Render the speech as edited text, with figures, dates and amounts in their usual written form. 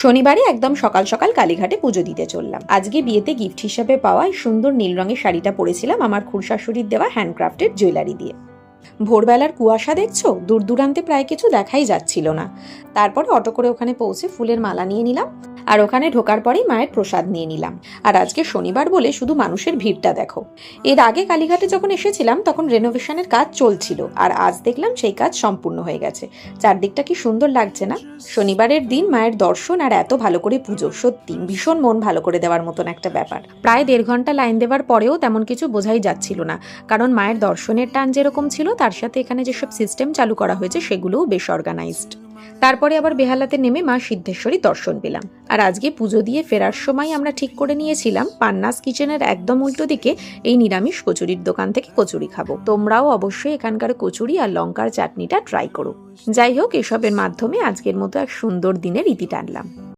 শনিবারে একদম সকাল সকাল কালীঘাটে পুজো দিতে চললাম। আজকে বিয়েতে গিফট হিসাবে পাওয়া এই সুন্দর নীল রঙের শাড়িটা পরেছিলাম আমার খুড়শাশুড়ির দেওয়া হ্যান্ডক্রাফটেড জুয়েলারি দিয়ে। ভোরবেলার কুয়াশা দেখছো, দূর দূরান্তে প্রায় কিছু দেখাই যাচ্ছিল না। তারপরে অটো করে ওখানে পৌঁছে ফুলের মালা নিয়ে নিলাম, আর ওখানে ঢোকার পরেই মায়ের প্রসাদ নিয়ে নিলাম। আর আজকে শনিবার বলে শুধু মানুষের ভিড়টা দেখো। এর আগে কালীঘাটে যখন এসেছিলাম তখন রেনোভেশনের কাজ চলছিল, আর আজ দেখলাম সেই কাজ সম্পূর্ণ হয়ে গেছে। চারদিকটা কি সুন্দর লাগছে না? শনিবারের দিন মায়ের দর্শন আর এত ভালো করে পুজো, সত্যি ভীষণ মন ভালো করে দেওয়ার মতন একটা ব্যাপার। প্রায় 1.5 ঘন্টা লাইন দেওয়ার পরেও তেমন কিছু বোঝাই যাচ্ছিল না, কারণ মায়ের দর্শনের টান যেরকম ছিল তার সাথে এখানে যেসব সিস্টেম চালু করা হয়েছে সেগুলোও বেশ অর্গানাইজড। তারপরে আবার বেহালাতে নেমে মা সিদ্ধেশ্বরী দর্শন পেলাম। আর আজকে পুজো দিয়ে ফেরার সময় আমরা ঠিক করে নিয়েছিলাম পান্নাস কিচেনের একদম উল্টো দিকে এই নিরামিষ কচুরির দোকান থেকে কচুরি খাবো। তোমরাও অবশ্যই এখানকার কচুরি আর লঙ্কার চাটনিটা ট্রাই করো। যাই হোক, এসবের মাধ্যমে আজকের মতো এক সুন্দর দিনের ইতি টানলাম।